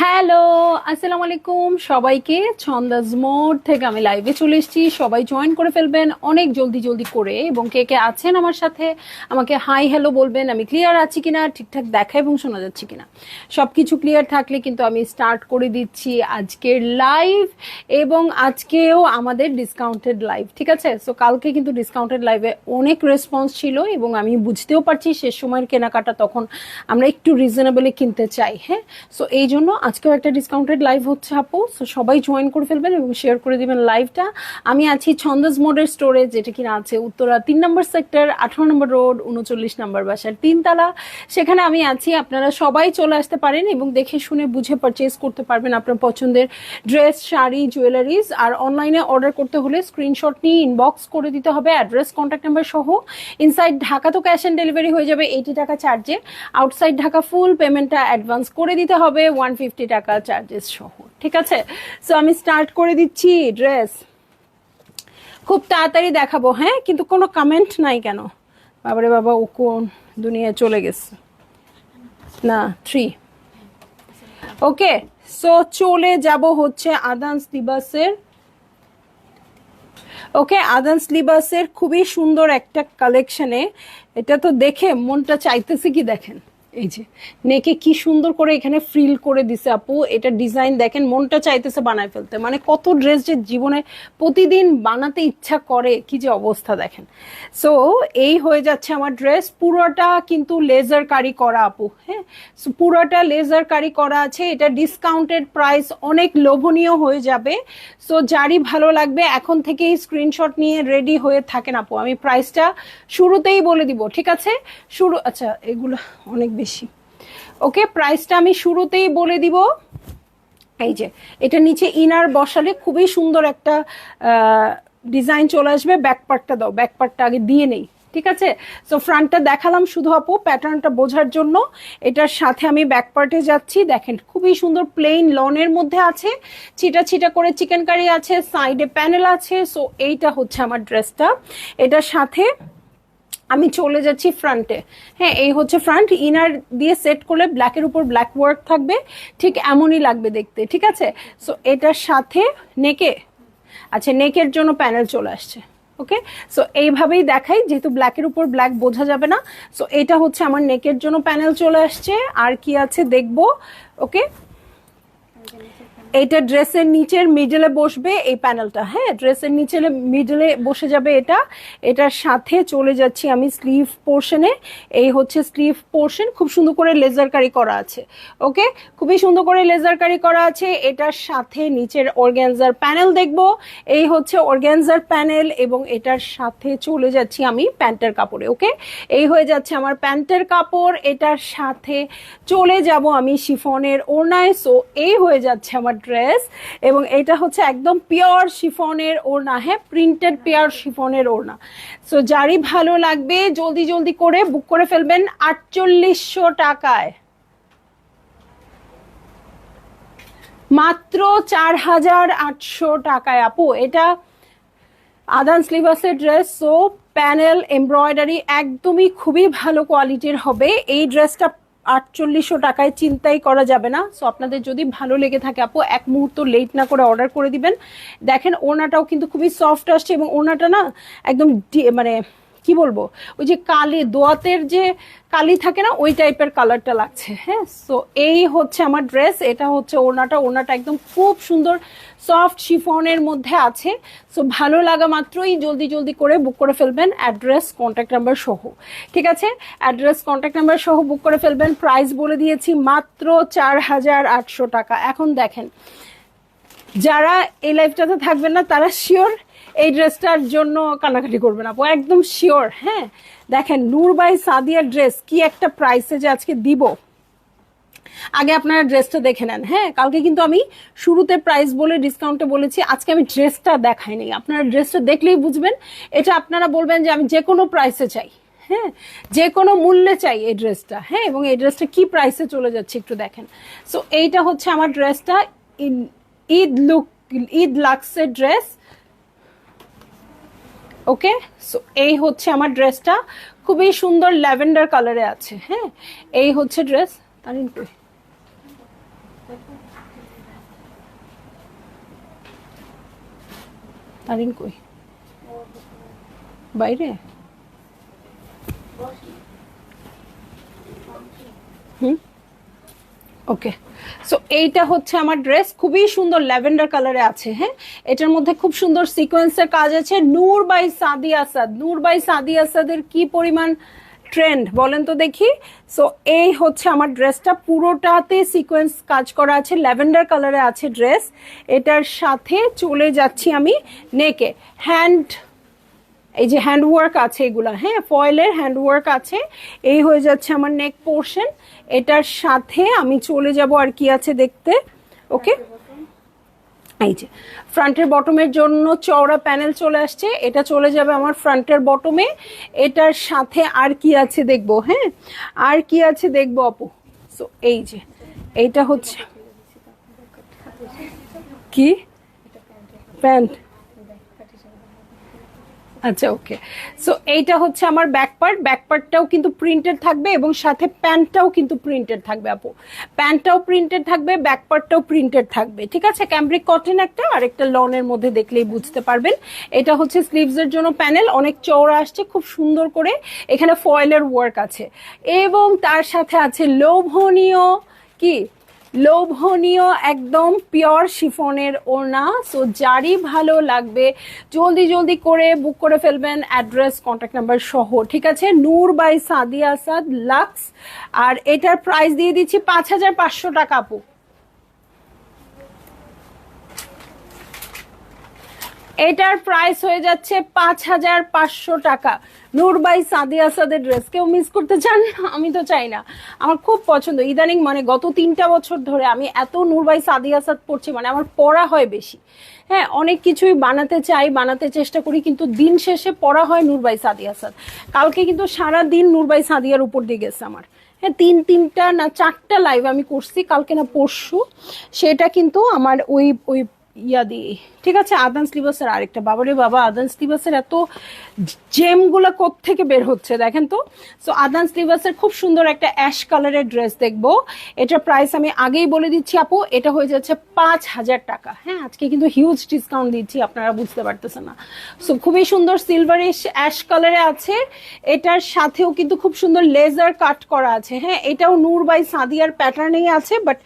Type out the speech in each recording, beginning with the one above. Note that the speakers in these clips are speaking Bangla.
হ্যালো, আসসালামু আলাইকুম সবাইকে। ছন্দাজ মোড থেকে আমি লাইভে চলে এসেছি, সবাই জয়েন করে ফেলবেন অনেক জলদি জলদি করে। এবং কে কে আছেন আমার সাথে আমাকে হাই হ্যালো বলবেন, আমি ক্লিয়ার আছি কিনা, ঠিকঠাক দেখা এবং শোনা যাচ্ছে কিনা। সব কিছু ক্লিয়ার থাকলে কিন্তু আমি স্টার্ট করে দিচ্ছি আজকের লাইভ। এবং আজকেও আমাদের ডিসকাউন্টেড লাইভ, ঠিক আছে? সো কালকে কিন্তু ডিসকাউন্টেড লাইভে অনেক রেসপন্স ছিল এবং আমি বুঝতেও পারছি শেষ সময়ের কেনাকাটা, তখন আমরা একটু রিজনেবলি কিনতে চাই। হ্যাঁ, সো এই জন্য আজকেও একটা ডিসকাউন্টেড লাইভ হচ্ছে আপু। সো সবাই জয়েন করে ফেলবেন এবং শেয়ার করে দিবেন লাইভটা। আমি আছি ছন্দাজ মোডের স্টোরে, যেটা কিনা আছে উত্তরা 3 নম্বর সেক্টর, 18 নম্বর রোড, 39 নম্বর বাসার 3 তলা। সেখানে আমি আছি, আপনারা সবাই চলে আসতে পারেন এবং দেখে শুনে বুঝে পারচেজ করতে পারবেন আপনার পছন্দের ড্রেস, শাড়ি, জুয়েলারিজ। আর অনলাইনে অর্ডার করতে হলে স্ক্রিনশট নিয়ে ইনবক্স করে দিতে হবে অ্যাড্রেস, কন্ট্যাক্ট নাম্বার সহ। ইনসাইড ঢাকা তো ক্যাশ অন ডেলিভারি হয়ে যাবে 80 টাকা চার্জে। আউটসাইড ঢাকা ফুল পেমেন্টটা অ্যাডভান্স করে দিতে হবে 150 টাকা চার্জেস সহ, ঠিক আছে? সো আমি স্টার্ট করে দিচ্ছি। ড্রেস খুব তাড়াতাড়ি দেখাবো, হ্যাঁ, কিন্তু কোনো কমেন্ট নাই কেন? বাবারে বাবা, ও কোন দুনিয়ায় চলে গেছে না। 3 ওকে। সো চলে যাব হচ্ছে আদান্স লিবাসের। ওকে, আদান্স লিবাসের খুবই সুন্দর একটা কালেকশনে। এটা তো দেখে মনটা চাইতেছে কি, দেখেন এই যে নেকে কি সুন্দর করে এখানে ফ্রিল করে দিছে আপু। এটা ডিজাইন দেখেন, মনটা চাইতেছে বানায় ফেলতে। মানে কত ড্রেস যে জীবনে প্রতিদিন বানাতে ইচ্ছা করে, কি যে অবস্থা দেখেন। সো এই হয়ে যাচ্ছে আমার ড্রেস। পুরোটা কিন্তু লেজার কারি করা আপু। হ্যাঁ, সো পুরোটা লেজার কারি করা আছে। এটা ডিসকাউন্টেড প্রাইস, অনেক লোভনীয় হয়ে যাবে। সো যারই ভালো লাগবে এখন থেকেই স্ক্রিনশট নিয়ে রেডি হয়ে থাকেন আপু। আমি প্রাইসটা শুরুতেই বলে দিব, ঠিক আছে? আচ্ছা, এগুলো অনেক বেশি। ওকে, প্রাইসটা আমি শুরুতেই বলে দিব। এই যে এটা নিচে ইনার বসালে খুবই সুন্দর একটা ডিজাইন চলে আসবে। ব্যাকপার্টটা দাও, ব্যাকপার্টটা আগে দিয়ে নেই, ঠিক আছে? সো ফ্রন্টটা দেখালাম শুধু আপু প্যাটার্নটা বোঝার জন্য। এটার সাথে আমি ব্যাকপার্টে যাচ্ছি। দেখেন খুবই সুন্দর প্লেন লনের মধ্যে আছে, ছিটা ছিটা করে চিকেন কারি আছে, সাইডে প্যানেল আছে। সো এইটা হচ্ছে আমার ড্রেসটা। এটার সাথে আমি চলে যাচ্ছি ফ্রন্টে। হ্যাঁ, এই হচ্ছে ফ্রন্ট। ইনার দিয়ে সেট করলে ব্ল্যাকের উপর ব্ল্যাক ওয়ার্ক থাকবে, ঠিক এমনই লাগবে দেখতে, ঠিক আছে? সো এটার সাথে নেকে, আচ্ছা নেকের জন্য প্যানেল চলে আসছে। ওকে, সো এইভাবেই দেখাই, যেহেতু ব্ল্যাকের উপর ব্ল্যাক বোঝা যাবে না। সো এটা হচ্ছে আমার নেকের জন্য প্যানেল চলে আসছে। আর কি আছে দেখবো। ওকে, এইটা ড্রেসের নিচের মিডলে বসবে এই প্যানেলটা। হ্যাঁ, ড্রেসের নিচে মিডলে বসে যাবে এটা। এটার সাথে চলে যাচ্ছি আমি স্লিভ পোর্শনে। এই হচ্ছে স্লিভ পোর্শন, খুব সুন্দর করে লেজার কারি করা আছে। ওকে, খুবই সুন্দর করে লেজার কারি করা আছে। এটার সাথে নিচের অর্গ্যানজার প্যানেল দেখবো। এই হচ্ছে অর্গ্যানজার প্যানেল এবং এটার সাথে চলে যাচ্ছি আমি প্যান্টের কাপড়ে। ওকে, এই হয়ে যাচ্ছে আমার প্যান্টের কাপড়। এটার সাথে চলে যাব আমি শিফনের ওড়নায়। সো এই হয়ে যাচ্ছে আমার ড্রেস। এবং এটা হচ্ছে একদম পিওর শিফনের ওড়না। হ্যাঁ, প্রিন্টেড পিওর শিফনের ওড়না। সো যারই ভালো লাগবে জলদি জলদি করে বুক করে ফেলবেন 4800 টাকায়, মাত্র 4800 টাকায় আপু। এটা আদান স্লিভাসের ড্রেস। সো প্যানেল এমব্রয়ডারি একদমই খুবই ভালো কোয়ালিটির হবে। এই ড্রেসটা 4800 টাকায় চিন্তাই করা যাবে না। সো আপনাদের যদি ভালো লেগে থাকে আপু, এক মুহূর্ত লেট না করে অর্ডার করে দিবেন। দেখেন ওড়নাটাও কিন্তু খুবই সফট আসছে এবং ওড়নাটা না একদম মানে কি বলবো, ওই যে কালি দোয়াতের যে কালি থাকে না, ওই টাইপের কালারটা লাগছে। হ্যাঁ, সো এই হচ্ছে আমার ড্রেস। এটা হচ্ছে ওড়নাটা। ওড়নাটা একদম খুব সুন্দর সফট শিফনের মধ্যে আছে। সো ভালো লাগা মাত্রই জলদি জলদি করে বুক করে ফেলবেন অ্যাড্রেস, কন্ট্যাক্ট নাম্বার সহ, ঠিক আছে? অ্যাড্রেস, কন্ট্যাক্ট নাম্বার সহ বুক করে ফেলবেন। প্রাইস বলে দিয়েছি মাত্র 4800 টাকা। এখন দেখেন, যারা এই লাইফটাতে থাকবেন না তারা শিওর এই ড্রেসটার জন্য কানাকাটি করবেন আপু, একদম শিওর। হ্যাঁ, দেখেন নূর বাই সাদিয়ার ড্রেস কি একটা প্রাইসে যে আজকে দিব। আগে আপনারা ড্রেসটা দেখে নেন। হ্যাঁ, কালকে কিন্তু আমি শুরুতে প্রাইস বলে ডিসকাউন্টে বলেছি, আজকে আমি ড্রেসটা দেখাইনি। আপনারা ড্রেসটা দেখলেই বুঝবেন। এটা আপনারা বলবেন যে আমি যে কোনো প্রাইসে চাই, হ্যাঁ, যে কোনো মূল্যে চাই এই ড্রেসটা। হ্যাঁ, এবং এই ড্রেসটা কি প্রাইসে চলে যাচ্ছে একটু দেখেন। সো এইটা হচ্ছে আমার ড্রেসটা, ঈদ লাক্সের ড্রেস। ওকে, সো এই হচ্ছে আমার ড্রেসটা, খুবই সুন্দর ল্যাভেন্ডার কালারে আছে। হ্যাঁ, এই হচ্ছে ড্রেস। তারিন কই, তারিন কই, বাইরে? হুম, ওকে। সো এইটা হচ্ছে আমার ড্রেস, খুবই সুন্দর ল্যাভেন্ডার কালারে আছে। হ্যাঁ, এটার মধ্যে খুব সুন্দর সিকোয়েন্সের কাজ আছে। নূর বাই সাদি আসাদ, নূর বাই সাদি আসাদের কি পরিমাণ ট্রেন্ড বলেন তো দেখি। সো এই হচ্ছে আমার ড্রেসটা, পুরোটাতে সিকোয়েন্স কাজ করা আছে, ল্যাভেন্ডার কালারে আছে ড্রেস। এটার সাথে চলে যাচ্ছি আমি নেকে। হ্যান্ড, এই যে হ্যান্ড ওয়ার্ক আছে এগুলা, হ্যাঁ ফয়েলের হ্যান্ড ওয়ার্ক আছে। এই হয়ে যাচ্ছে আমার নেক পোর্শন। এটার সাথে আমি চলে যাব আর কি আছে দেখতে। ওকে, এই যে ফ্রন্টের বটমের জন্য চওড়া প্যানেল চলে আসছে, এটা চলে যাবে আমার ফ্রন্টের বটমে। এটার সাথে আর কি আছে দেখবো। হ্যাঁ, আর কি আছে দেখবো আপু। সো এই যে এইটা হচ্ছে কি প্যান্ট, আচ্ছা ওকে। সো এইটা হচ্ছে আমার ব্যাক পার্ট, ব্যাক পার্টটাও কিন্তু প্রিন্টেড থাকবে এবং সাথে প্যান্টটাও কিন্তু প্রিন্টেড থাকবে আপু, প্যান্টটাও প্রিন্টেড থাকবে, ব্যাক পার্টটাও প্রিন্টেড থাকবে। ঠিক আছে, ক্যামব্রিক কটন একটা, আর একটা লনের মধ্যে দেখলেই বুঝতে পারবেন। এটা হচ্ছে স্লিভসের জন্য প্যানেল, অনেক চওড়া আসছে, খুব সুন্দর করে এখানে ফয়েলের ওয়ার্ক আছে এবং তার সাথে আছে লোভনীয় কি, লোভনীয় একদম পিওর শিফনের ওড়না। সো যারই ভালো লাগবে জলদি জলদি করে বুক করে ফেলবেন, অ্যাড্রেস কন্ট্যাক্ট নাম্বার সহ। ঠিক আছে, নূর বাই সাদিয়া আসাদ লাক্স। আর এটার প্রাইস দিয়ে দিচ্ছি 5500 টাকা আপু। এটার প্রাইস হয়ে যাচ্ছে 5500 টাকা। নূর বাই সাদিয়া আসাদের ড্রেস কেউ মিস করতে চান? আমি তো চাই না, আমার খুব পছন্দ। ইদানিং মানে গত 3টা বছর ধরে আমি এত নূর বাই সাদিয়া আসাদ পড়ছি, মানে আমার পড়া হয় বেশি। হ্যাঁ, অনেক কিছুই বানাতে চাই, বানাতে চেষ্টা করি, কিন্তু দিন শেষে পড়া হয় নূর বাই সাদিয়া আসাদ। কালকে কিন্তু সারা দিন নূর বাই সাদিয়ার উপর দিয়ে গেছে আমার। হ্যাঁ, তিনটা না 4টা লাইভ আমি করছি কালকে না পরশু, সেটা কিন্তু আমার ওই ওই ইয়া দিয়ে। ঠিক আছে, আদান স্লিভাসের আরেকটা, বাবারে বাবা আদান স্লিভাসের এত জেমগুলো কোত্থেকে বের হচ্ছে দেখেন তো। সো আদান স্লিভাসের খুব সুন্দর একটা অ্যাশ কালারের ড্রেস দেখবো। এটার প্রাইস আমি আগেই বলে দিচ্ছি আপু, এটা হয়ে যাচ্ছে 5000 টাকা। হ্যাঁ, আজকে কিন্তু হিউজ ডিসকাউন্ট দিচ্ছি, আপনারা বুঝতে পারতেছেন না। সো খুবই সুন্দর সিলভারিশ অ্যাশ কালারে আছে, এটার সাথেও কিন্তু খুব সুন্দর লেজার কাট করা আছে। হ্যাঁ, এটাও নূর বাই সাদিয়ার প্যাটার্নেই আছে, বাট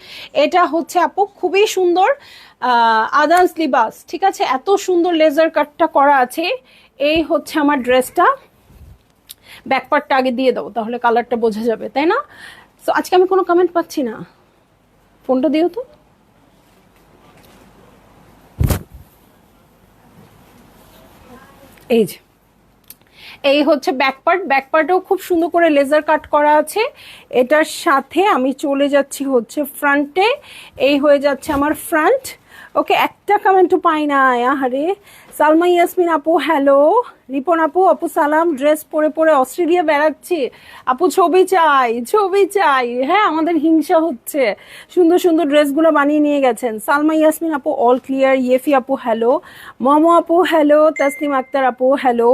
এটা হচ্ছে আপু খুবই সুন্দর আদান স্লিভাস। ঠিক আছে, এত সুন্দর লেজার কাটটা করা আছে। এই হচ্ছে আমার ড্রেসটা, ব্যাকপার্টটা আগে দিয়ে দাও তাহলে কালারটা বোঝা যাবে, তাই না? সো আজকে আমি কোনো কমেন্ট পাচ্ছি না, ফোনটা দিও তো। এই যে এই হচ্ছে ব্যাকপার্ট, ব্যাকপার্টেও খুব সুন্দর করে লেজার কাট করা আছে। এটার সাথে আমি চলে যাচ্ছি হচ্ছে ফ্রন্টে, এই হয়ে যাচ্ছে আমার ফ্রন্ট। ওকে, একটা কমেন্টও পাই না, আহারে। সালমা ইয়াসমিন আপু হ্যালো, রিপন আপু, আপু সালাম। ড্রেস পরে পরে অস্ট্রেলিয়া বেড়াচ্ছি আপু, ছবি চাই ছবি চাই। হ্যাঁ, আমাদের হিংসা হচ্ছে, সুন্দর সুন্দর ড্রেসগুলো বানিয়ে নিয়ে গেছেন। সালমা ইয়াসমিন আপু অল ক্লিয়ার। ইয়েফি আপু হ্যালো, মমো আপু হ্যালো, তাসলিম আক্তার আপু হ্যালো,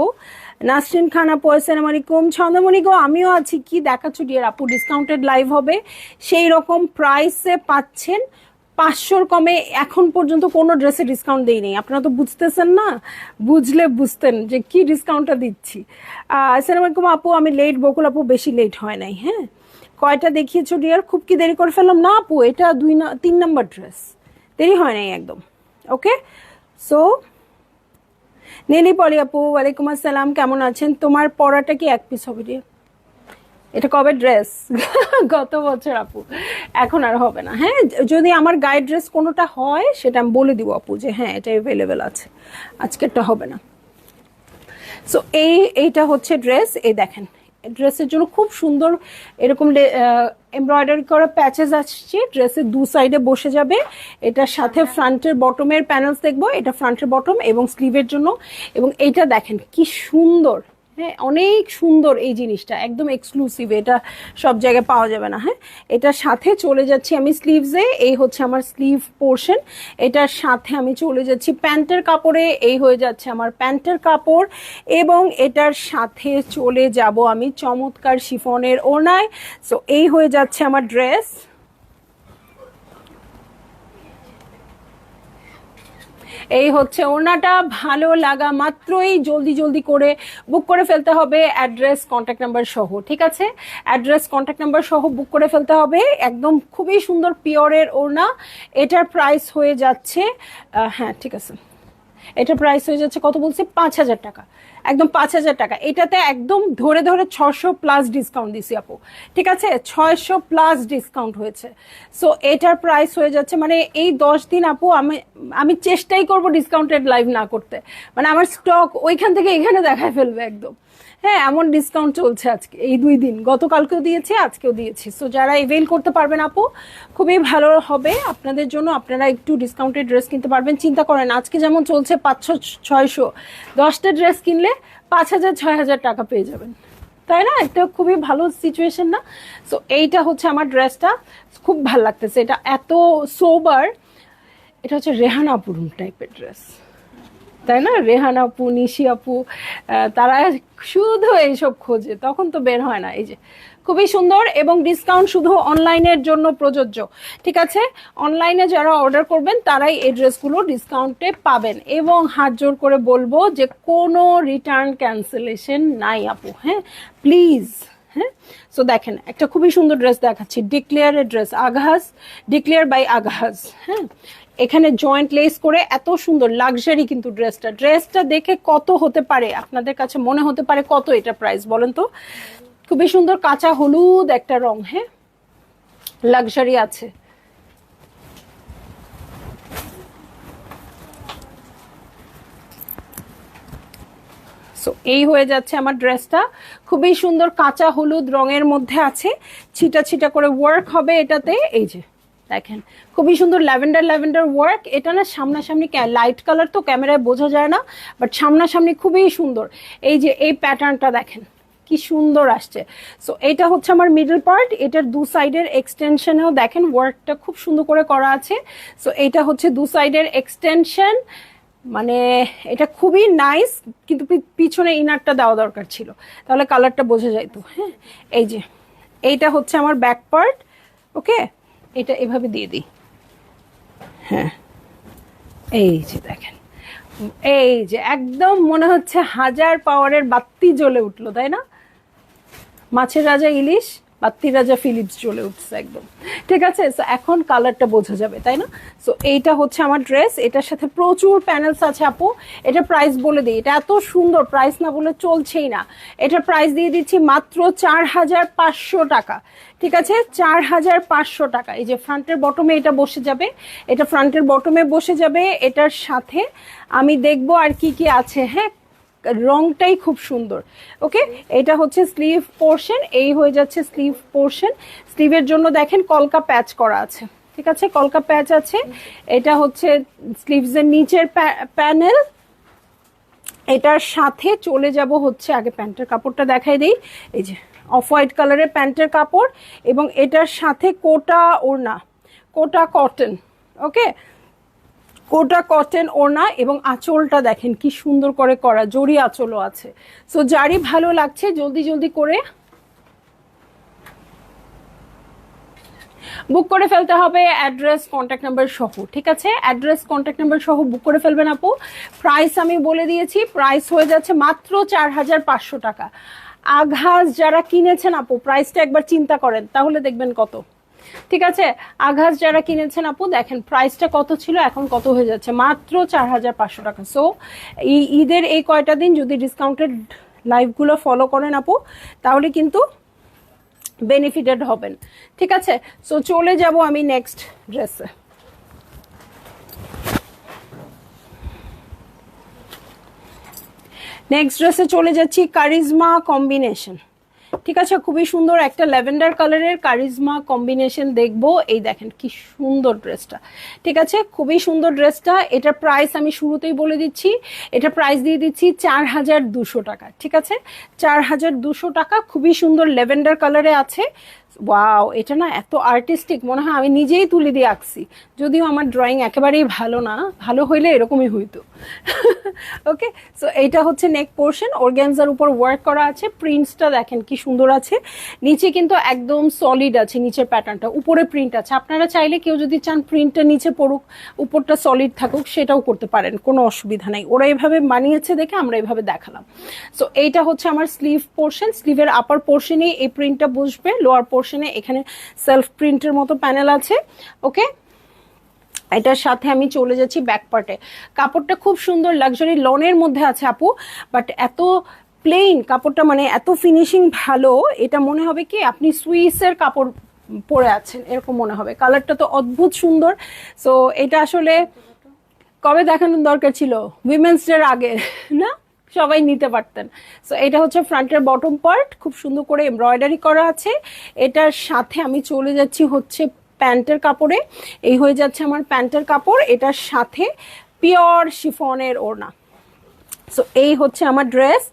নাসরিন খান আপু আসসালামু আলাইকুম। ছন্দমণি গো আমিও আছি, কি দেখাচ্ছ ডিয়ার আপু? ডিসকাউন্টেড লাইভ হবে, সেই রকম প্রাইসে পাচ্ছেন। 500-র কমে এখন পর্যন্ত কোনো ড্রেসে ডিসকাউন্ট দেই নেই, আপনারা তো বুঝতেছেন না, বুঝলে বুঝতেন যে কি ডিসকাউন্টটা দিচ্ছি। আসসালামু আলাইকুম আপু, আমি লেট, বকুল আপু বেশি লেট হয় নাই। হ্যাঁ, কয়টা দেখিয়েছো ডিয়ার? খুব কি দেরি করে ফেললাম না আপু? এটা 3 নাম্বার ড্রেস, দেরি হয় নাই একদম। ওকে, সো নীলি পলি আপু ওয়ালাইকুম আসসালাম, কেমন আছেন? তোমার পড়াটা কি 1 পিস হবে রে? এটা কবে ড্রেস? গত বছর আপু, এখন আর হবে না। হ্যাঁ, যদি আমার গায়ে ড্রেস কোনোটা হয় সেটা আমি বলে দিব আপু যে হ্যাঁ এটা অ্যাভেলেবেল আছে, আজকেরটা হবে না। সো এইটা হচ্ছে ড্রেস, এই দেখেন ড্রেসের জন্য খুব সুন্দর এরকম এমব্রয়ডারি করা প্যাচেস আসছে, ড্রেসের 2 সাইডে বসে যাবে। এটার সাথে ফ্রন্টের বটমের প্যানেলস দেখবো, এটা ফ্রন্টের বটম এবং স্লিভের জন্য। এবং এইটা দেখেন কি সুন্দর, হ্যাঁ অনেক সুন্দর এই জিনিসটা, একদম এক্সক্লুসিভ, এটা সব জায়গায় পাওয়া যাবে না। হ্যাঁ এটার সাথে চলে যাচ্ছি আমি স্লিভসে, এই হচ্ছে আমার স্লিভ পোর্শন। এটার সাথে আমি চলে যাচ্ছি প্যান্টের কাপড়ে, এই হয়ে যাচ্ছে আমার প্যান্টের কাপড়। এবং এটার সাথে চলে যাব আমি চমৎকার শিফনের ওড়নায়। সো এই হয়ে যাচ্ছে আমার ড্রেস। এই হচ্ছে ওড়নাটা, ভালো লাগা মাত্রই জলদি জলদি করে বুক করে ফেলতে হবে, অ্যাড্রেস কন্ট্যাক্ট নাম্বার সহ। ঠিক আছে, অ্যাড্রেস কন্ট্যাক্ট নাম্বার সহ বুক করে ফেলতে হবে। একদম খুবই সুন্দর পিওরের ওড়না। এটার প্রাইস হয়ে যাচ্ছে হ্যাঁ ঠিক আছে, এটা প্রাইস হয়ে যাচ্ছে কত বলছি, 5,000 টাকা, একদম 5,000 টাকা। এটাতে একদম ধরে ধরে 600+ ডিসকাউন্ট দিছি আপু। ঠিক আছে, 600+ ডিসকাউন্ট হয়েছে। সো এটার প্রাইস হয়ে যাচ্ছে, মানে এই 10 দিন আপু আমি চেষ্টাই করব ডিসকাউন্টেড লাইভ না করতে, মানে আমার স্টক ওইখান থেকে এখানে দেখায় ফেলবে একদম। হ্যাঁ এমন ডিসকাউন্ট চলছে আজকে এই 2 দিন, গতকালকেও দিয়েছি আজকেও দিয়েছি। সো যারা এভেল করতে পারবেন আপু খুবই ভালো হবে আপনাদের জন্য, আপনারা একটু ডিসকাউন্টেড ড্রেস কিনতে পারবেন। চিন্তা করেন আজকে যেমন চলছে 500-600, 10টা ড্রেস কিনলে 5,000-6,000 টাকা পেয়ে যাবেন, তাই না? এটা খুবই ভালো সিচুয়েশন না? সো এইটা হচ্ছে আমার ড্রেসটা, খুব ভালো লাগতেছে, এটা এত সোবার। এটা হচ্ছে রেহানা আপুর টাইপের ড্রেস, তাই না? রেহানা আপু, নিশি আপু, তারা শুধু এইসব খোঁজে, তখন তো বের হয় না। এই যে খুবই সুন্দর, এবং ডিসকাউন্ট শুধু অনলাইনের জন্য প্রযোজ্য। ঠিক আছে, অনলাইনে যারা অর্ডার করবেন তারাই এই ড্রেসগুলো ডিসকাউন্টে পাবেন। এবং হাত জোর করে বলবো যে কোনো রিটার্ন ক্যান্সেলেশন নাই আপু, হ্যাঁ প্লিজ। হ্যাঁ সো দেখেন একটা খুবই সুন্দর ড্রেস দেখাচ্ছি, ডিক্লেয়ারের ড্রেস, আগাজ, ডিক্লেয়ার বাই আগাজ। হ্যাঁ এখানে জয়েন্ট লেস করে এত সুন্দর লাক্সারি কিন্তু ড্রেসটা দেখে কত হতে পারে আপনাদের কাছে মনে হতে পারে কত, এটা প্রাইস বলেন তো? খুবই সুন্দর কাঁচা হলুদ একটা রং, হ্যাঁ লাক্সারি আছে। সো এই হয়ে যাচ্ছে আমার ড্রেসটা, খুবই সুন্দর কাঁচা হলুদ রঙের মধ্যে আছে, ছিটা ছিটা করে ওয়ার্ক হবে এটাতে। এই যে দেখেন খুবই সুন্দর ল্যাভেন্ডার ওয়ার্ক। এটা না সামনাসামনি লাইট কালার তো ক্যামেরায় বোঝা যায় না, বাট সামনাসামনি খুবই সুন্দর। এই যে এই প্যাটার্নটা দেখেন কি সুন্দর আসছে। সো এটা হচ্ছে আমার মিডল পার্ট, এটার দু সাইডের এক্সটেনশনেও দেখেন ওয়ার্কটা খুব সুন্দর করে করা আছে। সো এটা হচ্ছে দু সাইডের এক্সটেনশন, মানে এটা খুবই নাইস, কিন্তু পিছনে ইনারটা দেওয়া দরকার ছিল, তাহলে কালারটা বোঝা যাইতো। হ্যাঁ এই যে এইটা হচ্ছে আমার ব্যাক পার্ট। ওকে এটা এভাবে দিয়ে দিই। হ্যাঁ এই যে দেখেন, এই যে একদম মনে হচ্ছে 1000 পাওয়ারের বাতি জ্বলে উঠলো, তাই না? মাছের রাজা ইলিশ, বাত্তি রাজা ফিলিপস চলে উঠছে একদম। ঠিক আছে, সো এখন কালারটা বোঝা যাবে, তাই না? সো এইটা হচ্ছে আমার ড্রেস, এটার সাথে প্রচুর প্যানেলস আছে আপু। এটা প্রাইস বলে দিই, এটা এত সুন্দর, প্রাইস না বলে চলছেই না। এটার প্রাইস দিয়ে দিচ্ছি মাত্র 4,500 টাকা। ঠিক আছে, 4,500 টাকা। এই যে ফ্রন্টের বটমে এটা বসে যাবে, এটা ফ্রন্টের বটমে বসে যাবে। এটার সাথে আমি দেখবো আর কি কি আছে। হ্যাঁ রংটাই খুব সুন্দর। ওকে এটা হচ্ছে স্লিভ পোর্শন, এই হয়ে যাচ্ছে স্লিভ পোর্শন। স্লিভের জন্য দেখেন কলকা প্যাচ করা আছে, ঠিক আছে, কলকা প্যাচ আছে। এটা হচ্ছে স্লিভসের নিচের প্যানেল। এটার সাথে চলে যাব হচ্ছে, আগে প্যান্টের কাপড়টা দেখাই দিই। এই যে অফ হোয়াইট কালারের প্যান্টের কাপড়, এবং এটার সাথে কোটা ওড়না, কোটা কটন। ওকে কোটা কটন ওড়না, এবং আঁচলটা দেখেন কি সুন্দর করে করা, জরি আঁচলও আছে। সো যারই ভালো লাগছে জলদি জলদি করে বুক করে ফেলতে হবে, অ্যাড্রেস কন্ট্যাক্ট নাম্বার সহ। ঠিক আছে, অ্যাড্রেস কন্ট্যাক্ট নাম্বার সহ বুক করে ফেলবেন আপু। প্রাইস আমি বলে দিয়েছি, প্রাইস হয়ে যাচ্ছে মাত্র 4,500 টাকা। আঘাজ যারা কিনেছেন আপু প্রাইসটা একবার চিন্তা করেন, তাহলে দেখবেন কত। ঠিক আছে, আঘাজ যারা কিনেছেন আপু দেখেন প্রাইসটা কত ছিল, এখন কত হয়ে যাচ্ছে, মাত্র 4,500 টাকা। সো এই ঈদের এই কয়টা দিন যদি ডিসকাউন্টেড লাইভগুলো ফলো করেন আপু, তাহলে কিন্তু বেনিফিটেড হবেন। ঠিক আছে, সো চলে যাব আমি নেক্সট ড্রেসে। নেক্সট ড্রেসে চলে যাচ্ছি কারিজমা কম্বিনেশন। ঠিক আছে, খুবই সুন্দর একটা ল্যাভেন্ডার কালারের কারিজমা কম্বিনেশন দেখবো। এই দেখেন কি সুন্দর ড্রেসটা, ঠিক আছে, খুবই সুন্দর ড্রেসটা। এটার প্রাইস আমি শুরুতেই বলে দিচ্ছি, এটা প্রাইস দিয়ে দিচ্ছি 4200 টাকা, ঠিক আছে, 4200 টাকা। খুবই সুন্দর ল্যাভেন্ডার কালারে আছে। ওয়াও, এটা না এত আর্টিস্টিক, মনে হয় আমি নিজেই তুলি দিয়ে আঁকছি, যদিও আমার ড্রয়িং একেবারেই ভালো না, ভালো হইলে এরকমই হইতো। ওকে, সো এইটা হচ্ছে নেক পোর্শন, অর্গানজার উপর ওয়ার্ক করা আছে, প্রিন্টসটা দেখেন কি সুন্দর আছে, নিচে কিন্তু একদম সলিড আছে, নিচের প্যাটার্নটা, উপরে প্রিন্ট আছে। আপনারা চাইলে কেউ যদি চান প্রিন্টটা নিচে পড়ুক উপরটা সলিড থাকুক সেটাও করতে পারেন, কোনো অসুবিধা নাই, ওরা এভাবে বানিয়েছে দেখে আমরা এভাবে দেখালাম। সো এইটা হচ্ছে আমার স্লিভ পোর্শন, স্লিভের আপার পোর্শনে এই প্রিন্টটা বসবে, লোয়ার পোর্শনে এখানে সেলফ প্রিন্টের মতো প্যানেল আছে। ওকে, এটার সাথে আমি চলে যাচ্ছি ব্যাক পার্টে। কাপড়টা খুব সুন্দর লাক্সারি লনের মধ্যে আছে আপু, বাট এত প্লেন কাপড়টা, মানে এত ফিনিশিং ভালো, এটা মনে হবে কি আপনি সুইসের কাপড় পরে আছেন এরকম মনে হবে। কালারটা তো অদ্ভুত সুন্দর। সো এটা আসলে কবে দেখানোর দরকার ছিল, উইমেন্স ডের আগে না, সবাই নিতে পারতেন। সো এটা হচ্ছে ফ্রন্টের বটম পার্ট, খুব সুন্দর করে এমব্রয়ডারি করা আছে। এটার সাথে আমি চলে যাচ্ছি হচ্ছে প্যান্টের কাপড়ে, এই হয়ে যাচ্ছে আমার প্যান্টের কাপড়, এটার সাথে পিওর শিফনের ওড়না। সো এই হচ্ছে আমার ড্রেস,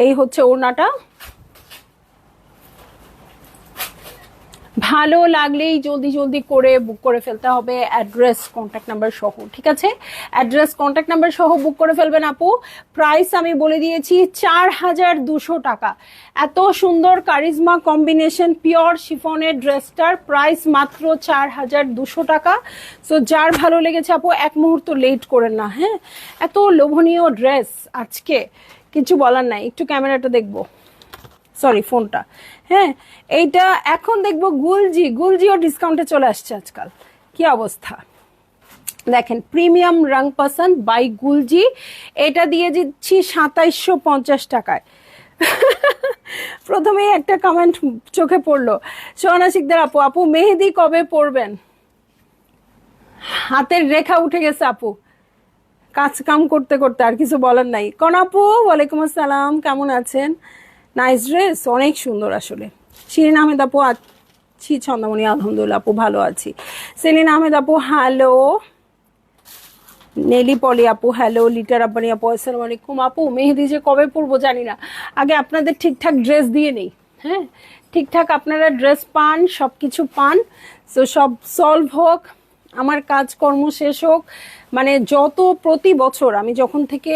এই হচ্ছে ওড়নাটা। ভালো লাগলেই জলদি জলদি করে বুক করে ফেলতে হবে, অ্যাড্রেস কন্ট্যাক্ট নাম্বার সহ, ঠিক আছে, অ্যাড্রেস কন্ট্যাক্ট নাম্বার সহ বুক করে ফেলবেন আপু। প্রাইস আমি বলে দিয়েছি 4200 টাকা। এত সুন্দর কারিজমা কম্বিনেশন পিওর শিফনের ড্রেসটার প্রাইস মাত্র 4200 টাকা। সো যার ভালো লেগেছে আপু এক মুহূর্ত লেট করেন না, হ্যাঁ, এত লোভনীয় ড্রেস আজকে কিছু বলার নাই। একটু ক্যামেরাটা দেখবো, সরি ফোনটা, হ্যাঁ, এইটা এখন দেখবো গুলজিও ডিসকাউন্টে চলে আসছে আজকাল, কি অবস্থা দেখেন। প্রিমিয়াম রং পসন্দ বাই গুলজি, এটা দিয়ে দিচ্ছি 2750 টাকায়। প্রথমেই একটা কমেন্ট চোখে পড়লো, সোহানা শিকদার আপু, আপু মেহেদি কবে পরবেন? হাতের রেখা উঠে গেছে আপু, কাজ কাম করতে করতে, আর কিছু বলার নাই। কোন আপু, ওয়ালাইকুম আসসালাম, কেমন আছেন? নাইস ড্রেস, অনেক সুন্দর আসলে। শিরিন আহমেদ আপু আছি, ছন্দমণি আলহামদুলিল্লাহ আপু ভালো আছি। সেলিন আহমেদ আপু হ্যালো, নেলি পলি আপু হ্যালো, লিটার আব্বানি আপু আসসালামু আলাইকুম। আপু মেহেদি যে কবে পরবো জানি না, আগে আপনাদের ঠিকঠাক ড্রেস দিয়ে নেই, হ্যাঁ, ঠিকঠাক আপনারা ড্রেস পান, সব কিছু পান, তো সব সলভ হোক, আমার কাজকর্ম শেষ হোক। মানে যত প্রতি বছর আমি যখন থেকে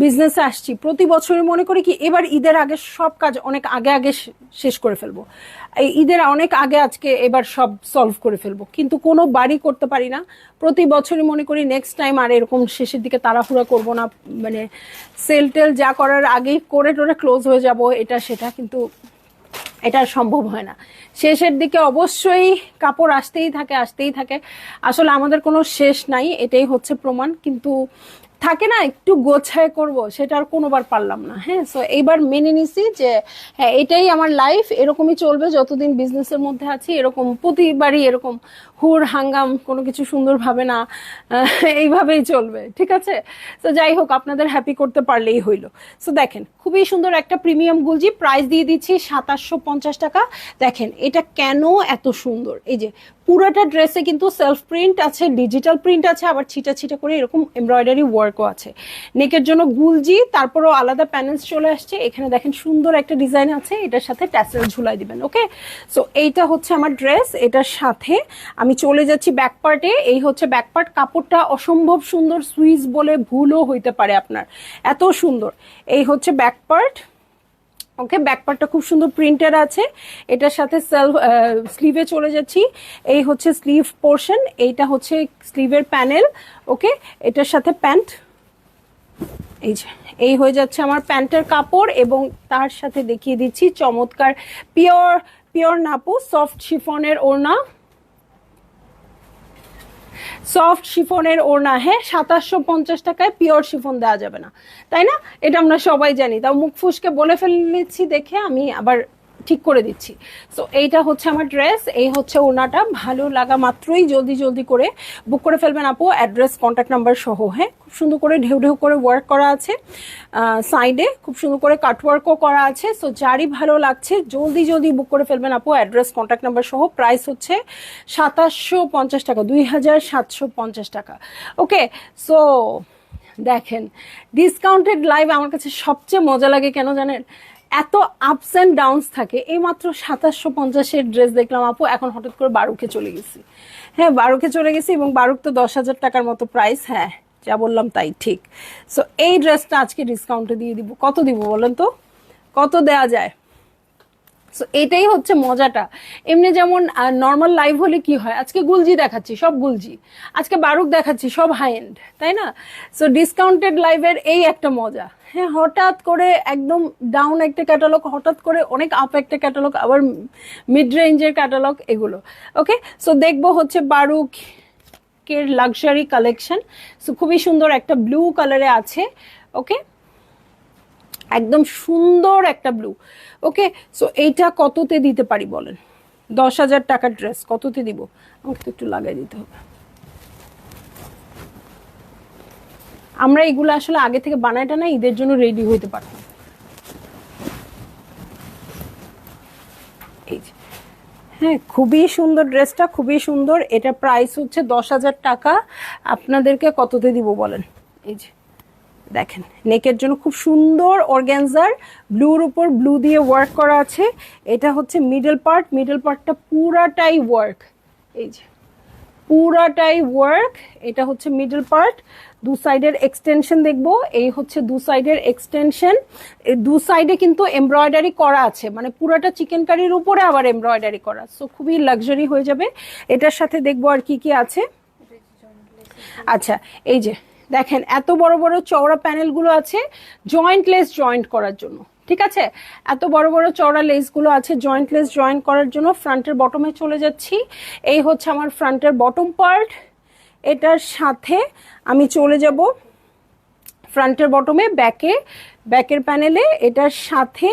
বিজনেসে আসছি, প্রতি বছরই মনে করি কি এবার ঈদের আগে সব কাজ অনেক আগে আগে শেষ করে ফেলবো, এই ঈদের অনেক আগে আজকে এবার সব সলভ করে ফেলবো, কিন্তু কোনো বাড়ি করতে পারি না। প্রতি বছরই মনে করি নেক্সট টাইম আর এরকম শেষের দিকে তাড়াহুড়া করব না, মানে সেল টেল যা করার আগেই করে টোরে ক্লোজ হয়ে যাব এটা সেটা, কিন্তু এটা সম্ভব হয় না। শেষের দিকে অবশ্যই কাপড় আসতেই থাকে, আসলে আমাদের কোনো শেষ নাই, এটাই হচ্ছে প্রমাণ। কিন্তু থাকে না একটু গোছায় করব, সেটা আর কোনোবার পারলাম না, হ্যাঁ। সো এইবার মেনে নিছি যে হ্যাঁ এটাই আমার লাইফ, এরকমই চলবে যতদিন বিজনেসের মধ্যে আছি, এরকম প্রতিবারই এরকম হুর হাঙ্গাম কোনো কিছু সুন্দরভাবে না, এইভাবেই চলবে, ঠিক আছে। তো যাই হোক, আপনাদের হ্যাপি করতে পারলেই হইলো। সো দেখেন খুবই সুন্দর একটা প্রিমিয়াম গুলজি, প্রাইস দিয়ে দিচ্ছি 2750 টাকা। দেখেন এটা কেন এত সুন্দর, এই যে পুরোটা ড্রেসে কিন্তু সেলফ প্রিন্ট আছে, ডিজিটাল প্রিন্ট আছে, আবার ছিটা ছিটা করে এরকম এমব্রয়ডারি ওয়ার্কও আছে। নেকের জন্য গুলজি, তারপরও আলাদা প্যানেলস চলে আসছে, এখানে দেখেন সুন্দর একটা ডিজাইন আছে, এটার সাথে ট্যাসেল ঝুলাই দিবেন। ওকে, সো এইটা হচ্ছে আমার ড্রেস, এটার সাথে আমি চলে যাচ্ছি ব্যাক পার্টে। এই হচ্ছে ব্যাক পার্ট, কাপড়টা অসম্ভব সুন্দর, সুইস বলে ভুলও হইতে পারে আপনার, এত সুন্দর। এই হচ্ছে ব্যাক পার্ট, ওকে, ব্যাক পার্টটা খুব সুন্দর প্রিন্টের আছে, এটার সাথে স্লিভে চলে যাচ্ছি। এই হচ্ছে স্লিভ পোর্শন, এইটা হচ্ছে স্লিভের প্যানেল। ওকে, এটার সাথে প্যান্ট, এই যে এই হয়ে যাচ্ছে আমার প্যান্টের কাপড়, এবং তার সাথে দেখিয়ে দিচ্ছি চমৎকার পিওর নাপু সফট শিফনের ওড়না, সফট শিফনের ওড়না। হ্যাঁ, 2750 টাকায় পিওর শিফন দেওয়া যাবে না, তাই না? এটা আমরা সবাই জানি, তাও মুখ ফুসকে বলে ফেলেছি দেখে আমি আবার ঠিক করে দিচ্ছি। সো এইটা হচ্ছে আমার ড্রেস, এই হচ্ছে ওনাটা। ভালো লাগা মাত্রই জলদি জলদি করে বুক করে ফেলবেন আপু, অ্যাড্রেস কন্ট্যাক্ট নাম্বার সহ। হ্যাঁ, খুব সুন্দর করে ঢেউ ঢেউ করে ওয়ার্ক করা আছে, সাইডে খুব সুন্দর করে কাটওয়ার্কও করা আছে। সো যারই ভালো লাগছে জলদি জলদি বুক করে ফেলবেন আপু, অ্যাড্রেস কন্ট্যাক্ট নাম্বার সহ। প্রাইস হচ্ছে 2750 টাকা, 2750 টাকা। ওকে, সো দেখেন ডিসকাউন্টেড লাইভ আমার কাছে সবচেয়ে মজা লাগে কেন জানেন, এত আপস অ্যান্ড ডাউনস থাকে। এই মাত্র 2750-এর ড্রেস দেখলাম আপু, এখন হঠাৎ করে 12-কে চলে গেছি। হ্যাঁ, 12-কে চলে গেছি, এবং 12 তো 10,000 টাকার মতো প্রাইস। হ্যাঁ, যা বললাম তাই ঠিক। সো এই ড্রেসটা আজকে ডিসকাউন্টে দিয়ে দিব। কত দিব বলেন তো, কত দেয়া যায়? সো এটাই হচ্ছে মজাটা। এমনি যেমন নর্মাল লাইভ হলে কি হয়, আজকে গুলজি দেখাচ্ছি সব গুলজি, আজকে বারুক দেখাচ্ছি সব হাই এন্ড, তাই না? সো ডিসকাউন্টেড লাইভের এই একটা মজা। হ্যাঁ, হঠাৎ করে একদম ডাউন একটা ক্যাটালগ, হঠাৎ করে অনেক আপ একটা ক্যাটালগ, আবার মিড রেঞ্জের ক্যাটালগ, এগুলো। ওকে, সো দেখবো হচ্ছে বারুকের লাক্সারি কালেকশন। সো খুবই সুন্দর একটা ব্লু কালারে আছে। ওকে, একদম সুন্দর একটা ব্লু। ওকে, সো এইটা কততে দিতে পারি বলেন? 10,000 টাকার ড্রেস কততে দিব? আমাকে তো একটু লাগাই দিতে হবে। আমরা এগুলো আসলে আগে থেকে বানাইটা না ঈদের জন্য রেডি হইতে পারতাম। এই যে, হ্যাঁ, খুবই সুন্দর ড্রেসটা, খুবই সুন্দর। এটা প্রাইস হচ্ছে 10,000 টাকা। আপনাদেরকে কততে দিব বলেন? এই যে দেখেন, নেকের জন্য খুব সুন্দর অর্গানজার ব্লুর উপর ব্লু দিয়ে ওয়ার্ক করা আছে। এটা হচ্ছে মিডল পার্ট, মিডল পার্টটা পুরাটাই ওয়ার্ক। এই যে পুরাটাই ওয়ার্ক, এটা হচ্ছে মিডল পার্ট। দু সাইডের এক্সটেনশন দেখবো, এই হচ্ছে দু সাইডের এক্সটেনশন। দু সাইডে কিন্তু এমব্রয়ডারি করা আছে, মানে পুরাটা চিকেন কারির উপরে আবার এমব্রয়ডারি করা। সো খুবই লাক্সারি হয়ে যাবে। এটার সাথে দেখবো আর কি কি আছে। আচ্ছা, এই যে দেখেন এত বড় বড় চওড়া প্যানেলগুলো আছে জয়েন্ট লেস জয়েন্ট করার জন্য। ঠিক আছে, এত বড় বড় চওড়া লেসগুলো আছে জয়েন্ট লেস জয়েন্ট করার জন্য। ফ্রন্টের বটমে চলে যাচ্ছি, এই হচ্ছে আমার ফ্রন্টের বটম পার্ট। এটার সাথে আমি চলে যাব ফ্রন্টের বটমে, ব্যাকের প্যানেলে এটার সাথে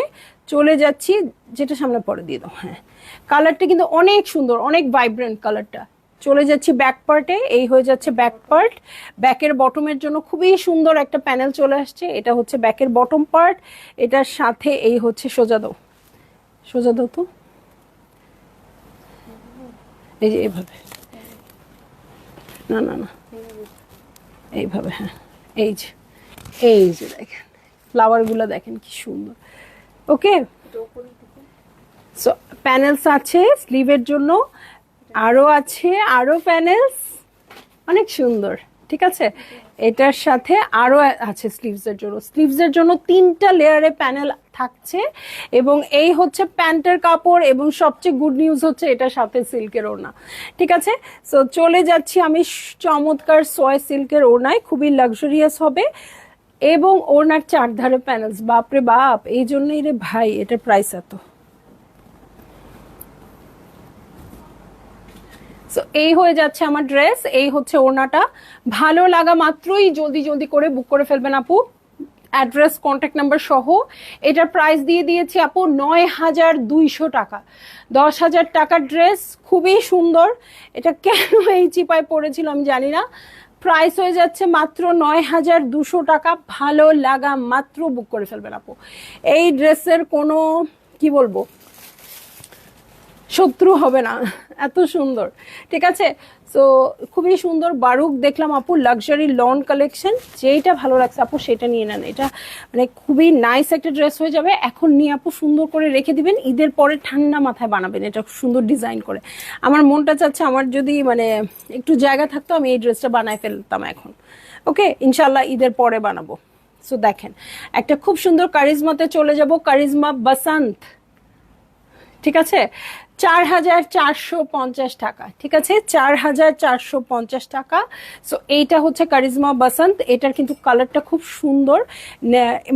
চলে যাচ্ছি। যেটা সামনে পরে দিয়ে দাও। হ্যাঁ, কালারটা কিন্তু অনেক সুন্দর, অনেক ভাইব্রেন্ট কালারটা। চলে যাচ্ছি ব্যাক পার্টে, এই হয়ে যাচ্ছে ব্যাক পার্ট। ব্যাকের বটমের জন্য খুবই সুন্দর একটা প্যানেল চলে আসছে। এটা হচ্ছে ব্যাকের বটম পার্ট, এটার সাথে এই হচ্ছে সোজা দাও, সোজা দাও তো, এই যে এইভাবে, না না না এইভাবে। হ্যাঁ, এই যে দেখেন ফ্লাওয়ারগুলো দেখেন কি সুন্দর। ওকে, সো প্যানেলস আছে স্লিভের জন্য, আরো আছে আরো প্যানেলস, অনেক সুন্দর। ঠিক আছে, এটার সাথে আরো আছে স্লিভসের জন্য। স্লিভসের জন্য 3টা লেয়ারে প্যানেল থাকছে, এবং এই হচ্ছে প্যান্টের কাপড়। এবং সবচেয়ে গুড নিউজ হচ্ছে এটার সাথে সিল্কের ওড়না। ঠিক আছে, সো চলে যাচ্ছি আমি চমৎকার সোয়া সিল্কের ওড়নায়, খুবই লাক্সারিয়াস হবে। এবং ওড়নার চারধারে প্যানেলস, বাপরে বাপ, এই জন্যই রে ভাই এটার প্রাইস এত। সো এই হয়ে যাচ্ছে আমার ড্রেস, এই হচ্ছে ওড়নাটা। ভালো লাগা মাত্রই জলদি জলদি করে বুক করে ফেলবেন আপু, অ্যাড্রেস কন্ট্যাক্ট নাম্বার সহ। এটার প্রাইস দিয়ে দিয়েছি আপু 9,200 টাকা। 10,000 টাকার ড্রেস, খুবই সুন্দর। এটা কেন এই চিপায় পড়েছিল আমি জানি না। প্রাইস হয়ে যাচ্ছে মাত্র 9,200 টাকা। ভালো লাগা মাত্র বুক করে ফেলবেন আপু। এই ড্রেসের কোনো কি বলবো শত্রু হবে না, এত সুন্দর। ঠিক আছে, সো খুবই সুন্দর। বারুক দেখলাম আপু, লাক্সারি লন কালেকশন, যেইটা ভালো লাগছে আপু সেটা নিয়ে নেন। এটা মানে খুবই নাইস একটা ড্রেস হয়ে যাবে। এখন নিয়ে আপু সুন্দর করে রেখে দিবেন, ঈদের পরে ঠান্ডা মাথায় বানাবেন এটা সুন্দর ডিজাইন করে। আমার মনটা চাচ্ছে, আমার যদি মানে একটু জায়গা থাকতো আমি এই ড্রেসটা বানায় ফেলতাম এখন। ওকে, ইনশাল্লাহ ঈদের পরে বানাবো। সো দেখেন একটা খুব সুন্দর কারিজমাতে চলে যাব, কারিজমা বাসন্ত। ঠিক আছে, 4,450 টাকা। ঠিক আছে, 4,450 টাকা। সো এইটা হচ্ছে কারিজমা বাসন্ত। এটার কিন্তু কালারটা খুব সুন্দর,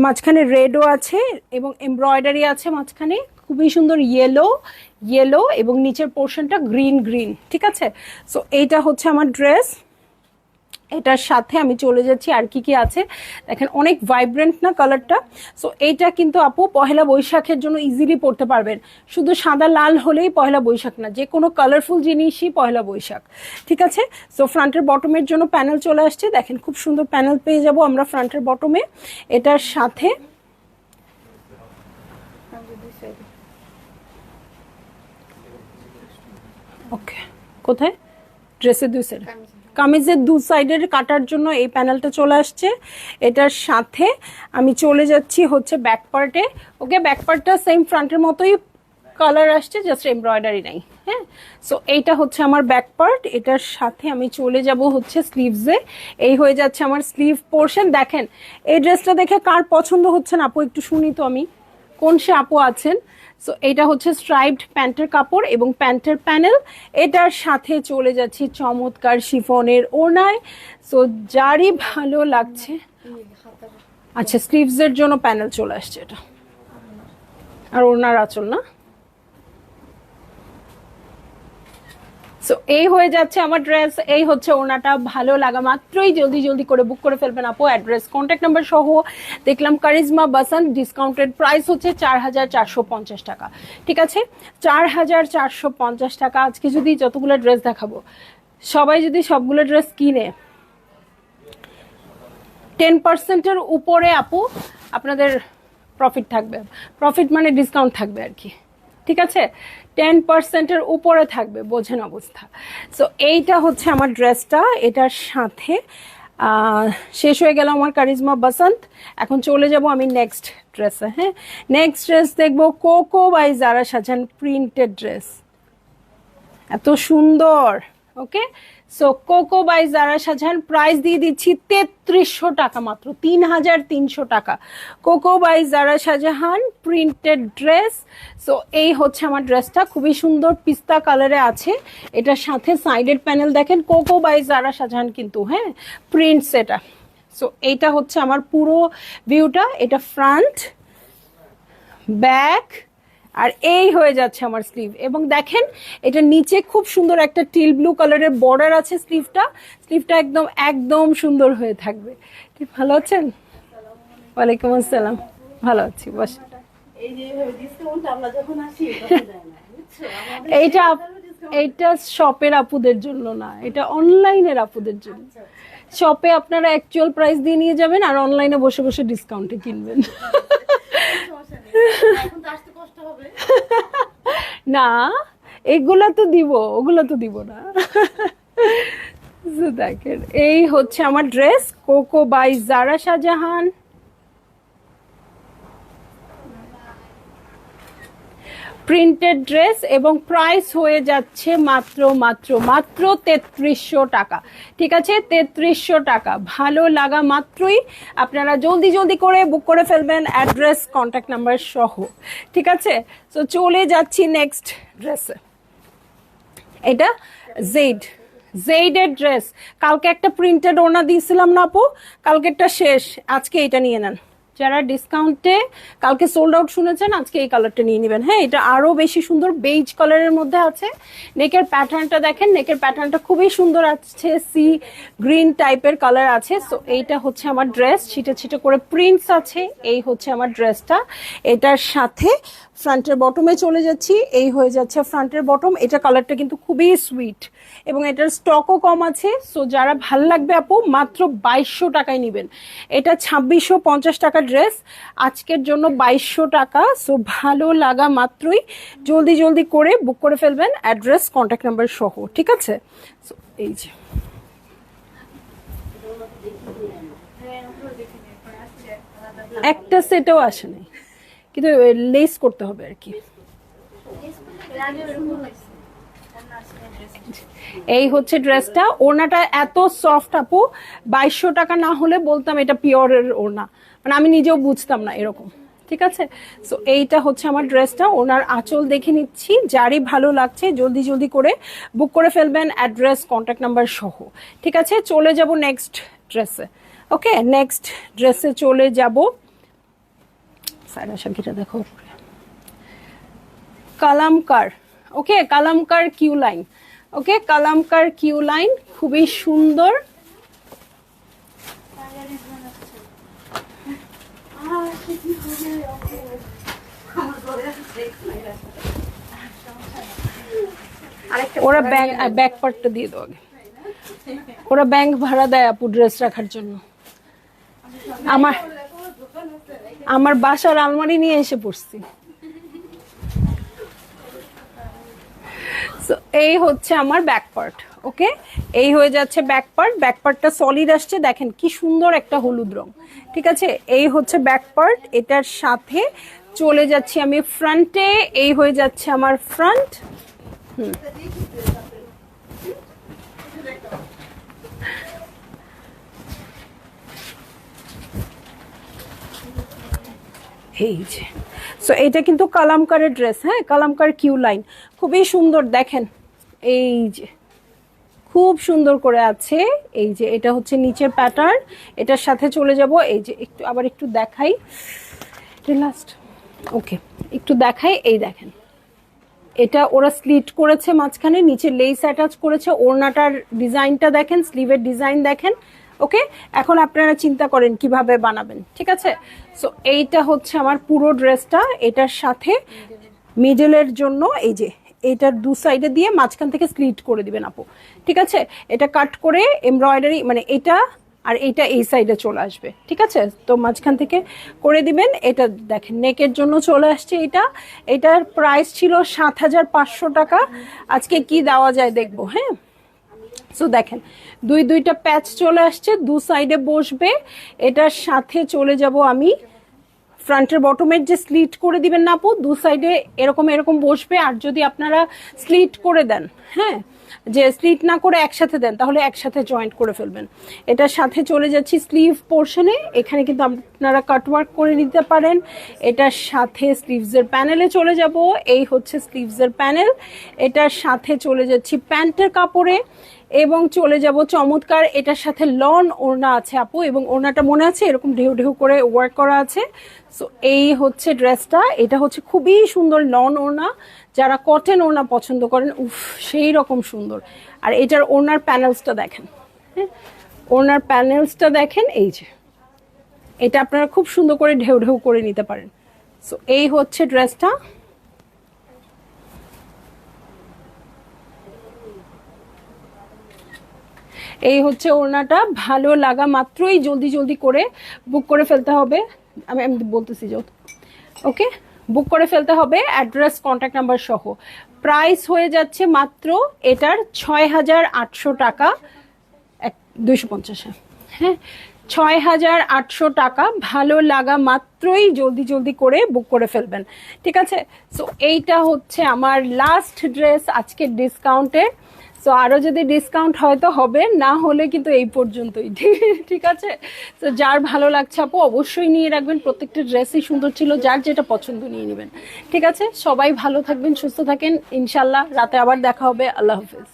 মাঝখানে রেডও আছে এবং এমব্রয়ডারি আছে মাঝখানে, খুবই সুন্দর ইয়েলো এবং নিচের পোর্শনটা গ্রিন। ঠিক আছে, সো এইটা হচ্ছে আমার ড্রেস। এটার সাথে আমি চলে যাচ্ছি আর কি কি আছে দেখেন, অনেক ভাইব্রেন্ট না কালারটা। সো এইটা কিন্তু আপু পহেলা বৈশাখের জন্য ইজিলি পড়তে পারবেন। শুধু সাদা লাল হলেই পহেলা বৈশাখ না, যে কোনো কালারফুল জিনিসই পহেলা বৈশাখ, ঠিক আছে। সো ফ্রন্টের বটমের জন্য প্যানেল চলে আসছে, দেখেন খুব সুন্দর প্যানেল পেয়ে যাব আমরা ফ্রন্টের বটমে। এটার সাথে ওকে, কোথায় ড্রেসের দুই সাইড, কামিজের দু সাইডের কাটার জন্য এই প্যানেলটা চলে আসছে। এটার সাথে আমি চলে যাচ্ছি হচ্ছে ব্যাক পার্টে। ওকে, ব্যাক পার্টটা সেম ফ্রন্টের মতোই কালার আসছে, জাস্ট এমব্রয়ডারি নাই। হ্যাঁ, সো এইটা হচ্ছে আমার ব্যাক পার্ট। এটার সাথে আমি চলে যাব হচ্ছে স্লিভসে। এই হয়ে যাচ্ছে আমার স্লিভ পোর্শন। দেখেন এই ড্রেসটা দেখে কার পছন্দ হচ্ছে না আপু একটু শুনি তো আমি, কোন সে আপু আছেন। সো এটা হচ্ছে স্ট্রাইপড প্যান্টের কাপড় এবং প্যান্টের প্যানেল। এটার সাথে চলে যাচ্ছি চমৎকার শিফনের ওড়নায়। সো যারই ভালো লাগছে, আচ্ছা স্লিভসের জন্য প্যানেল চলে আসছে এটা, আর ওড়নার আঁচল না। সো এই হয়ে যাচ্ছে আমার ড্রেস, এই হচ্ছে ওনাটা। ভালো লাগা মাত্রই জলদি জলদি করে বুক করে ফেলবেন আপু। অ্যাড্রেস কন্ট্যাক্ট নাম্বার সহ দেখলাম কারিজমা বাসান্ত। ডিসকাউন্টেড প্রাইস হচ্ছে 4450 টাকা, ঠিক আছে 4450 টাকা। আজকে যদি যতগুলো ড্রেস দেখাবো, সবাই যদি সবগুলো ড্রেস কিনে 10%-এর উপরে আপু আপনাদের প্রফিট থাকবে। প্রফিট মানে ডিসকাউন্ট থাকবে আর কি, ঠিক আছে 10%-এর উপরে থাকবে, বোঝেন অবস্থা। সো এইটা হচ্ছে আমার ড্রেসটা। এটার সাথে শেষ হয়ে গেল আমার কারিজমা বাসান্ত। এখন চলে যাব আমি নেক্সট ড্রেসে। হ্যাঁ, নেক্সট ড্রেস দেখবো Coco by Zara Shahjahan printed dress, এত সুন্দর। Okay, so Coco by Zara Shahjahan, price দিয়ে দিচ্ছি 3300 টাকা, মাত্র 3300 টাকা। Coco by Zara Shahjahan printed dress. So এই হচ্ছে আমার ড্রেসটা, খুবই সুন্দর পিস্তা কালারে আছে। এটার সাথে সাইডের প্যানেল দেখেন, কোকো বাই জারা শাহজাহান কিন্তু, হ্যাঁ প্রিন্টস এটা। সো এইটা হচ্ছে আমার পুরো ভিউটা, এটা ফ্রন্ট, ব্যাক, আর এই হয়ে যাচ্ছে আমার স্লিভ। এবং দেখেন এটা নিচে খুব সুন্দর একটা টিল ব্লু কালারের বর্ডার আছে স্লিভটা। স্লিভটা একদম একদম সুন্দর হয়ে থাকবে। ঠিক, ভালো আছেন? ওয়ালাইকুম আসসালাম, ভালো আছি, বস। এইটা এইটা শপের আপুদের জন্য না, এটা অনলাইনের আপুদের জন্য। শপে আপনারা অ্যাকচুয়াল প্রাইস দিয়ে নিয়ে যাবেন, আর অনলাইনে বসে বসে ডিসকাউন্টে কিনবেন। না এগুলা তো দিব, ওগুলা তো দিব না। দেখেন এই হচ্ছে আমার dress, Coco by Zara Shahjahan. Printed dress এবং প্রাইস হয়ে যাচ্ছে মাত্র মাত্র মাত্র 3300 টাকা, ঠিক আছে 3300 টাকা। ভালো লাগা মাত্রই আপনারা জলদি জলদি করে বুক করে ফেলবেন, অ্যাড্রেস কন্ট্যাক্ট নাম্বার সহ, ঠিক আছে। তো চলে যাচ্ছি নেক্সট ড্রেসে। এটা জেডের ড্রেস। কালকে একটা প্রিন্টেড ওড়না দিয়েছিলাম না আপু, কালকেরটা শেষ, আজকে এটা নিয়ে নেন। যারা ডিসকাউন্টে কালকে সোল্ড আউট শুনেছেন, আজকে এই কালারটা নিয়ে নেবেন। হ্যাঁ, এটা আরো বেশি সুন্দর, বেজ কালারের মধ্যে আছে। নেকের প্যাটার্নটা দেখেন, নেকের প্যাটার্নটা খুবই সুন্দর আছে, সি গ্রিন টাইপের কালার আছে। সো এইটা হচ্ছে আমার ড্রেস, ছিটে ছিটে করে প্রিন্টস আছে। এই হচ্ছে আমার ড্রেসটা। এটার সাথে ফ্রন্টের বটমে চলে যাচ্ছি, এই হয়ে যাচ্ছে ফ্রন্টের বটম। এটা কালারটা কিন্তু খুবই সুইট এবং এটার স্টকও কম আছে। সো যারা ভাল লাগবে আপু মাত্র 2200 টাকায় নেবেন। এটা 2650 টাকা ড্রেস, আজকের জন্য 2200 টাকা। সো ভালো লাগা মাত্রই জলদি জলদি করে বুক করে ফেলবেন, অ্যাড্রেস কন্ট্যাক্ট নাম্বার সহ, ঠিক আছে। সো এই যে একটা সেটও আসে নাই, কিন্তু লেস করতে হবে আর কি। এই হচ্ছে ড্রেসটা, ওড়নাটা এত সফট আপু, 2200 টাকা না হলে বলতাম এটা পিওরের ওড়না, মানে আমি নিজেও বুঝতাম না এরকম, ঠিক আছে। সো এইটা হচ্ছে আমার ড্রেসটা। ওনার আঁচল দেখে নিচ্ছি, যারই ভালো লাগছে জলদি জলদি করে বুক করে ফেলবেন, অ্যাড্রেস কন্ট্যাক্ট নাম্বার সহ, ঠিক আছে। চলে যাব নেক্সট ড্রেসে। ওকে, নেক্সট ড্রেসে চলে যাব। সাইরা শাকিটা দেখো, কালামকার। ওকে, কালামকার কিউ লাইন। ওকে, কালামকার কিউ লাইন খুবই সুন্দর। ওরা ব্যাক পার্টটা দিয়ে দাও আগে। ওরা ব্যাংক ভাড়া দেয় আপু ড্রেস রাখার জন্য। আমার বাসার আলমারি নিয়ে এসে পড়ছি। এই হচ্ছে আমার ব্যাক পার্ট। ওকে, এই হয়ে যাচ্ছে ব্যাক পার্ট। ব্যাক পার্টটা সলিড আসছে, দেখেন কি সুন্দর একটা হলুদ রং। ঠিক আছে, এই হচ্ছে ব্যাক পার্ট। এটার সাথে চলে যাচ্ছি আমি ফ্রন্টে। এই হয়ে যাচ্ছে আমার ফ্রন্ট। এই যে, সো এটা কিন্তু কালামকারের ড্রেস। হ্যাঁ, কালামকার কিউ লাইন, খুবই সুন্দর দেখেন। এই যে খুব সুন্দর করে আছে। এই যে এটা হচ্ছে নিচের প্যাটার্ন। এটার সাথে চলে যাব, এই যে একটু আবার একটু দেখাই লাস্ট। ওকে, একটু দেখাই। এই দেখেন, এটা ওরা স্লিট করেছে মাঝখানে, নিচে লেস অ্যাটাচ করেছে। ওড়নাটার ডিজাইনটা দেখেন, স্লিভের ডিজাইন দেখেন। ওকে, এখন আপনারা চিন্তা করেন কিভাবে বানাবেন। ঠিক আছে, সো এইটা হচ্ছে আমার পুরো ড্রেসটা। এটার সাথে মিডলের জন্য এই যে এটার দু সাইডে দিয়ে মাঝখান থেকে স্লিট করে দিবেন আপু। ঠিক আছে, এটা কাট করে এমব্রয়ডারি মানে এটা আর এটা এই সাইডে চলে আসবে। ঠিক আছে, তো মাঝখান থেকে করে দিবেন। এটা দেখেন নেকের জন্য চলে আসছে। এটার প্রাইস ছিল ৭৫০০ টাকা। আজকে কি দেওয়া যায় দেখবো। হ্যাঁ, সো দেখেন দুইটা প্যাচ চলে আসছে, দু সাইডে বসবে। এটার সাথে চলে যাব আমি ফ্রন্টের বটমের যে স্লিট করে দিবেন না আপু, দু সাইডে এরকম এরকম বসবে। আর যদি আপনারা স্লিট করে দেন, হ্যাঁ, যে স্লিট না করে একসাথে দেন, তাহলে একসাথে জয়েন্ট করে ফেলবেন। এটার সাথে চলে যাচ্ছি স্লিভ পোর্শনে। এখানে কিন্তু আপনারা কাটওয়ার্ক করে নিতে পারেন। এটার সাথে স্লিভসের প্যানেলে চলে যাব। এই হচ্ছে স্লিভসের প্যানেল। এটার সাথে চলে যাচ্ছি প্যান্টের কাপড়ে এবং চলে যাব চমৎকার। এটার সাথে লন ওড়না আছে আপু, এবং ওড়নাটা মনে আছে এরকম ঢেউ ঢেউ করে ওয়ার্ক করা আছে। সো এই হচ্ছে ড্রেসটা। এটা হচ্ছে খুবই সুন্দর লন ওড়না। যারা কটন ওড়না পছন্দ করেন, উফ সেই রকম সুন্দর। আর এটার ওড়নার প্যানেলসটা দেখেন। হ্যাঁ, ওড়নার প্যানেলসটা দেখেন। এই যে এটা আপনারা খুব সুন্দর করে ঢেউ ঢেউ করে নিতে পারেন। সো এই হচ্ছে ড্রেসটা। এই হচ্ছে ওড়নাটা। ভালো লাগা মাত্রই জলদি জলদি করে বুক করে ফেলতে হবে। আমি বলতেছি যে ওকে, বুক করে ফেলতে হবে অ্যাড্রেস কন্ট্যাক্ট নাম্বার সহ। প্রাইস হয়ে যাচ্ছে মাত্র এটার ৬৮০০ টাকা, ২৫০। হ্যাঁ, ৬৮০০ টাকা। ভালো লাগা মাত্রই জলদি জলদি করে বুক করে ফেলবেন। ঠিক আছে, সো এইটা হচ্ছে আমার লাস্ট ড্রেস আজকের ডিসকাউন্টে। সো আরো যদি ডিসকাউন্ট হয়তো হবে, না হলে কিন্তু এই পর্যন্তই। ঠিক আছে, তো যার ভালো লাগছে আপু অবশ্যই নিয়ে রাখবেন। প্রত্যেকটা ড্রেসই সুন্দর ছিল, যার যেটা পছন্দ নিয়ে নেবেন। ঠিক আছে, সবাই ভালো থাকবেন, সুস্থ থাকেন। ইনশাল্লাহ রাতে আবার দেখা হবে। আল্লাহ হাফেজ।